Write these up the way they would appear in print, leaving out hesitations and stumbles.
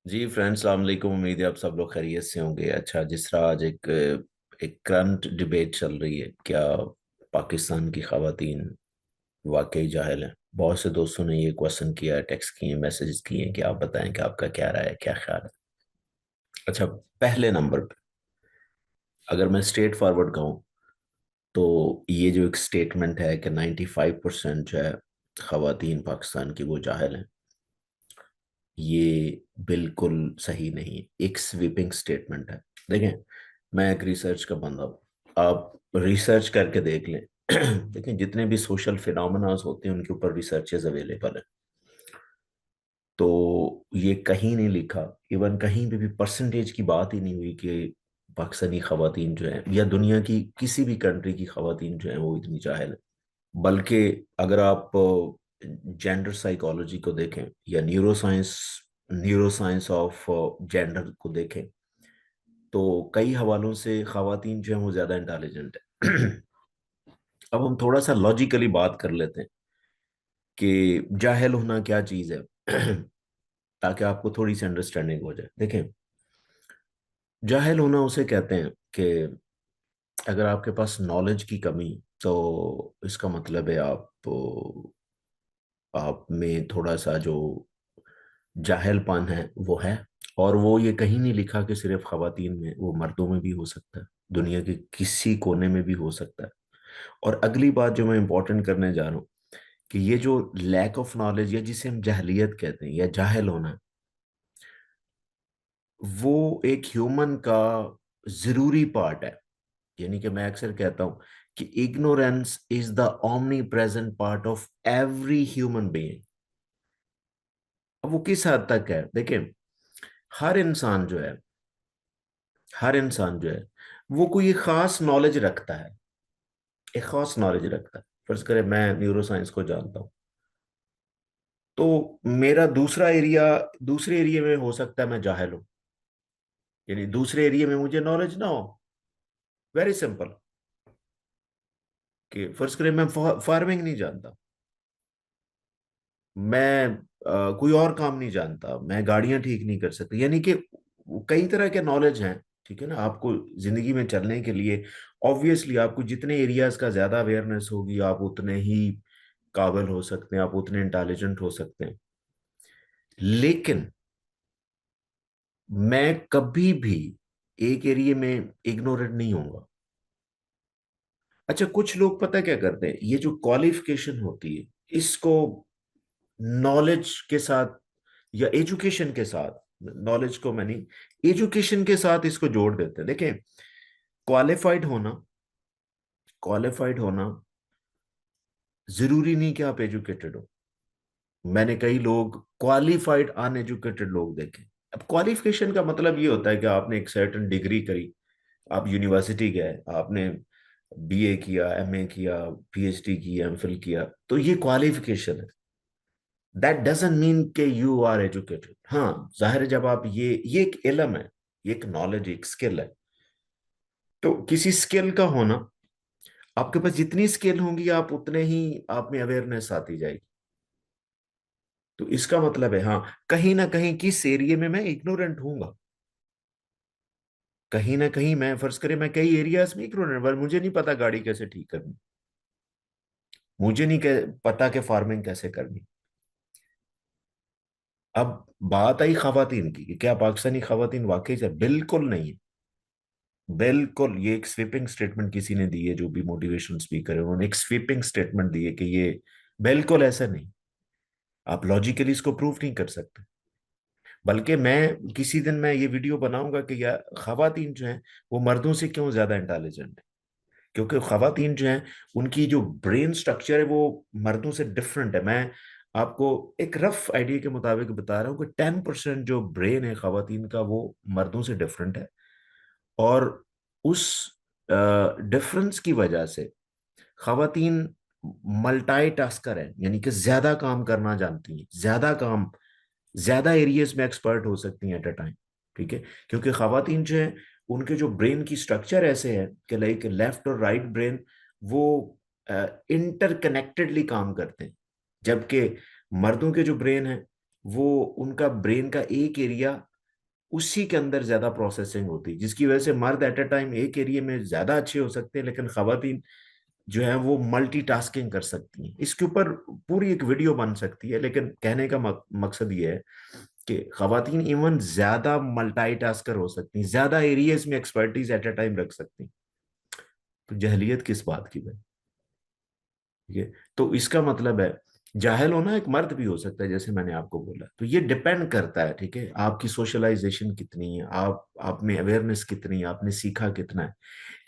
जी friends, सलाम अलैकुम। उम्मीद है आप सब लोग खैरियत से होंगे। अच्छा, जिस तरह आज एक करंट डिबेट चल रही है, क्या पाकिस्तान की खवातीन वाकई जाहिल हैं? बहुत से दोस्तों ने ये क्वेश्चन किया है, टेक्स्ट किए, मैसेजेस किए कि आप बताएं कि आपका क्या राय है, क्या ख्याल है। अच्छा, पहले नंबर पे अगर मैं स्ट्रेट फॉरवर्ड कहूँ तो ये जो एक स्टेटमेंट है कि 95% जो है खवातीन पाकिस्तान की वो जाहिल हैं, ये बिल्कुल सही नहीं है। एक स्वीपिंग स्टेटमेंट है। देखें, मैं एक रिसर्च का बंदा हूँ। आप रिसर्च करके देख लें। देखें, जितने भी सोशल फिनोमेनास होते हैं उनके ऊपर रिसर्चेस अवेलेबल है। तो ये कहीं नहीं लिखा, इवन कहीं पे भी परसेंटेज की बात ही नहीं हुई कि पाकिस्तानी खवातीन जो हैं या दुनिया की किसी भी कंट्री की खवातीन जो हैं वो इतनी जाहिल है। बल्कि अगर आप जेंडर साइकोलॉजी को देखें या न्यूरोसाइंस ऑफ जेंडर को देखें तो कई हवालों से खवातीन जो है वो ज्यादा इंटेलिजेंट है। अब हम थोड़ा सा लॉजिकली बात कर लेते हैं कि जाहिल होना क्या चीज है। ताकि आपको थोड़ी सी अंडरस्टैंडिंग हो जाए। देखें, जाहिल होना उसे कहते हैं कि अगर आपके पास नॉलेज की कमी, तो इसका मतलब है आप में थोड़ा सा जो जाहिलपन है वो है। और वो ये कहीं नहीं लिखा कि सिर्फ खवातीन में, वो मर्दों में भी हो सकता है, दुनिया के किसी कोने में भी हो सकता है। और अगली बात जो मैं इंपॉर्टेंट करने जा रहा हूँ कि ये जो लैक ऑफ नॉलेज या जिसे हम जहलियत कहते हैं या जाहिल होना, वो एक ह्यूमन का जरूरी पार्ट है। यानी कि मैं अक्सर कहता हूं कि ignorance is the omni present part of every human being. अब वो किस हद तक है? देखिए, हर इंसान जो है हर इंसान जो है वो कोई एक खास नॉलेज रखता है, एक खास नॉलेज रखता है। फर्ज करें मैं न्यूरो साइंस को जानता हूं, तो मेरा दूसरे एरिया में हो सकता है मैं जाहिल हूं, यानी दूसरे एरिया में मुझे नॉलेज ना हो। वेरी सिंपल, कि फर्ज करें मैं फार्मिंग नहीं जानता, मैं कोई और काम नहीं जानता, मैं गाड़ियां ठीक नहीं कर सकता, यानी कि कई तरह के नॉलेज हैं। ठीक है ना? आपको जिंदगी में चलने के लिए ऑब्वियसली आपको जितने एरियाज का ज्यादा अवेयरनेस होगी, आप उतने ही काबिल हो सकते हैं, आप उतने इंटेलिजेंट हो सकते हैं। लेकिन मैं कभी भी एक एरिया में इग्नोरेंट नहीं होऊंगा। अच्छा, कुछ लोग पता क्या करते हैं, ये जो क्वालिफिकेशन होती है इसको नॉलेज के साथ या एजुकेशन के साथ, नॉलेज को मैं नहीं, एजुकेशन के साथ इसको जोड़ देते हैं। देखें, क्वालिफाइड होना क्वालिफाइड होना जरूरी नहीं कि आप एजुकेटेड हो। मैंने कई लोग क्वालिफाइड अनएजुकेटेड लोग देखे। अब क्वालिफिकेशन का मतलब ये होता है कि आपने एक सर्टेन डिग्री करी, आप यूनिवर्सिटी गए, आपने बीए किया, एमए किया, पीएचडी की, एमफिल किया, तो ये क्वालिफिकेशन है। दैट डजंट मीन कि यू आर एजुकेटेड। हाँ, जाहिर है, जब आप ये एक इल्म है, ये एक नॉलेज, एक स्किल है। तो किसी स्किल का होना, आपके पास जितनी स्किल होंगी आप उतने ही आप में अवेयरनेस आती जाएगी। तो इसका मतलब है, हाँ, कहीं ना कहीं किस एरिया में मैं इग्नोरेंट हूंगा, कहीं ना कहीं मैं फर्ज करें मैं कई एरियाज में इग्नोरेंट, पर मुझे नहीं पता गाड़ी कैसे ठीक करनी, मुझे नहीं पता कि फार्मिंग कैसे करनी। अब बात आई खवातीन की कि क्या पाकिस्तानी खवातीन वाकई से? बिल्कुल नहीं। बिल्कुल, ये एक स्वीपिंग स्टेटमेंट किसी ने दी है, जो भी मोटिवेशनल स्पीकर है उन्होंने एक स्वीपिंग स्टेटमेंट दी है कि ये बिल्कुल ऐसा नहीं। आप लॉजिकली इसको प्रूव नहीं कर सकते। बल्कि मैं किसी दिन मैं ये वीडियो बनाऊंगा कि या खवातीन जो हैं वो मर्दों से क्यों ज्यादा इंटेलिजेंट है। क्योंकि खवातीन जो हैं उनकी जो ब्रेन स्ट्रक्चर है वो मर्दों से डिफरेंट है। मैं आपको एक रफ आइडिया के मुताबिक बता रहा हूँ कि 10% जो ब्रेन है खवातीन का वो मर्दों से डिफरेंट है। और उस डिफरेंस की वजह से खवातीन मल्टाईटास्कर है, यानी कि ज्यादा काम करना जानती हैं, ज्यादा एरियाज में एक्सपर्ट हो सकती हैं एट अ टाइम। ठीक है? क्योंकि खवातीन जो है उनके जो ब्रेन की स्ट्रक्चर ऐसे है कि लाइक लेफ्ट और राइट ब्रेन वो इंटरकनेक्टेडली काम करते हैं। जबकि मर्दों के जो ब्रेन है वो, उनका ब्रेन का एक एरिया उसी के अंदर ज्यादा प्रोसेसिंग होती है, जिसकी वजह से मर्द एट अ टाइम एक एरिया में ज्यादा अच्छे हो सकते हैं, लेकिन खवातीन जो है वो मल्टीटास्किंग कर सकती हैं। इसके ऊपर पूरी एक वीडियो बन सकती है, लेकिन कहने का मकसद ये है कि खवातीन इवन ज्यादा मल्टीटास्कर हो सकती हैं, ज्यादा एरियाज में एक्सपर्टीज एट अ टाइम रख सकती हैं। तो जहलियत किस बात की भाई? ठीक है, तो इसका मतलब है जाहिल होना एक मर्द भी हो सकता है, जैसे मैंने आपको बोला। तो ये डिपेंड करता है, ठीक है, आपकी सोशलाइजेशन कितनी है, आप में अवेयरनेस कितनी है, आपने सीखा कितना है।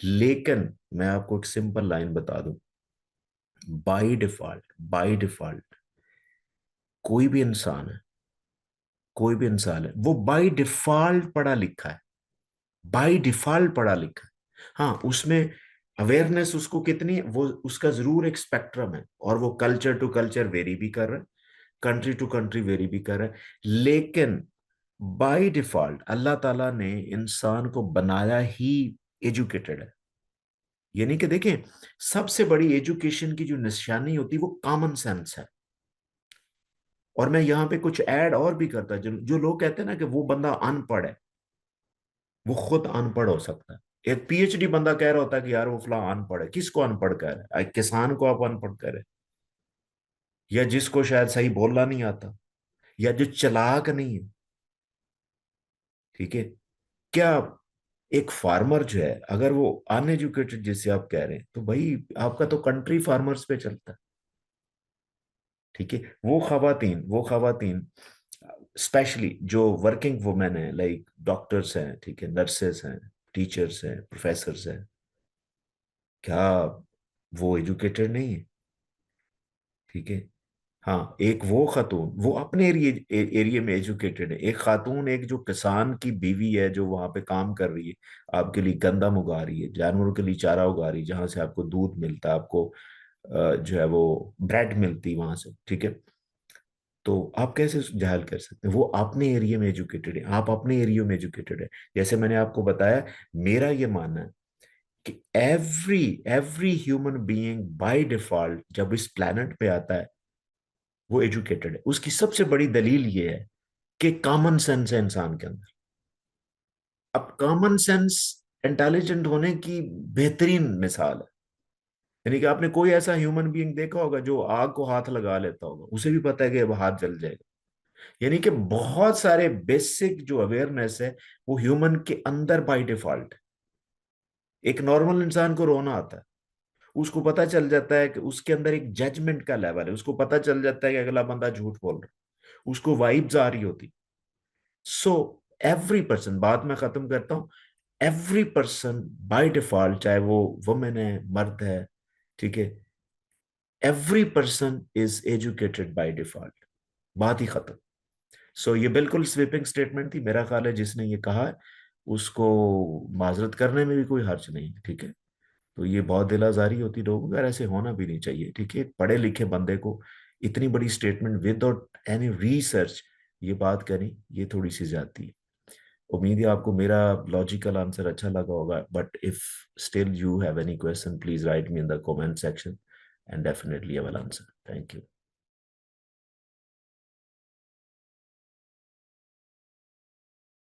लेकिन मैं आपको एक सिंपल लाइन बता दूं, बाय डिफॉल्ट कोई भी इंसान है, कोई भी इंसान है, वो बाय डिफॉल्ट पढ़ा लिखा है, बाय डिफॉल्ट पढ़ा लिखा है। हाँ, उसमें अवेयरनेस उसको कितनी है, वो उसका जरूर एक स्पेक्ट्रम है, और वो कल्चर टू कल्चर वेरी भी कर रहा है, कंट्री टू कंट्री वेरी भी कर रहा है। लेकिन बाय डिफॉल्ट अल्लाह ताला ने इंसान को बनाया ही एजुकेटेड है। यानी कि देखें, सबसे बड़ी एजुकेशन की जो निशानी होती है वो कॉमन सेंस है। और मैं यहाँ पे कुछ ऐड और भी करता, जो जो लोग कहते हैं ना कि वो बंदा अनपढ़ है, वो खुद अनपढ़ हो सकता है। एक पीएचडी बंदा कह रहा होता है कि यार वो फला अनपढ़ है। किसको अनपढ़ कह रहा है? एक किसान को आप अनपढ़ कह रहे हैं, या जिसको शायद सही बोलना नहीं आता, या जो चालाक नहीं है। ठीक है, क्या एक फार्मर जो है, अगर वो अनएजुकेटेड जैसे आप कह रहे हैं, तो भाई आपका तो कंट्री फार्मर्स पे चलता है। ठीक है, वो खवातीन स्पेशली जो वर्किंग वुमेन है, लाइक डॉक्टर्स हैं, ठीक है, नर्सेस हैं, टीचर्स हैं, प्रोफेसर्स हैं, क्या वो एजुकेटेड नहीं है? ठीक है, हाँ, एक वो खातून वो अपने एरिया में एजुकेटेड है, एक खातून, एक जो किसान की बीवी है, जो वहां पे काम कर रही है, आपके लिए गंदम उगा रही है, जानवरों के लिए चारा उगा रही है, जहां से आपको दूध मिलता है, आपको जो है वो ब्रेड मिलती है वहां से। ठीक है, तो आप कैसे जाहिल कर सकते हैं? वो अपने एरिया में एजुकेटेड है, आप अपने एरिया में एजुकेटेड है। जैसे मैंने आपको बताया, मेरा ये मानना है कि every every human being by default जब इस प्लेनेट पे आता है, वो एजुकेटेड है। उसकी सबसे बड़ी दलील ये है कि कॉमन सेंस है इंसान के अंदर। अब कॉमन सेंस इंटेलिजेंट होने की बेहतरीन मिसाल है। यानी कि आपने कोई ऐसा ह्यूमन बीइंग देखा होगा जो आग को हाथ लगा लेता होगा, उसे भी पता है कि अब हाथ जल जाएगा। यानी कि बहुत सारे बेसिक जो अवेयरनेस है वो ह्यूमन के अंदर बाय डिफॉल्ट। एक नॉर्मल इंसान को रोना आता है, उसको पता चल जाता है कि उसके अंदर एक जजमेंट का लेवल है, उसको पता चल जाता है कि अगला बंदा झूठ बोल रहा है, उसको वाइब्स आ रही होती। सो एवरी पर्सन, बाद में खत्म करता हूं, एवरी पर्सन बाय डिफॉल्ट, चाहे वो वुमेन है, मर्द है, ठीक है, every person is educated by default. बात ही खत्म। सो ये बिल्कुल स्वीपिंग स्टेटमेंट थी, मेरा ख्याल है जिसने ये कहा है उसको माजरत करने में भी कोई हर्ज नहीं है। ठीक है, तो ये बहुत दिल आजारी होती लोगों को, और ऐसे होना भी नहीं चाहिए। ठीक है, एक पढ़े लिखे बंदे को इतनी बड़ी स्टेटमेंट विदाउट एनी रिसर्च ये बात करी, ये थोड़ी सी ज्यादती है। उम्मीद है आपको मेरा लॉजिकल आंसर अच्छा लगा होगा, but if still you have any question, please right me in the comment section, and definitely I will answer. Thank you.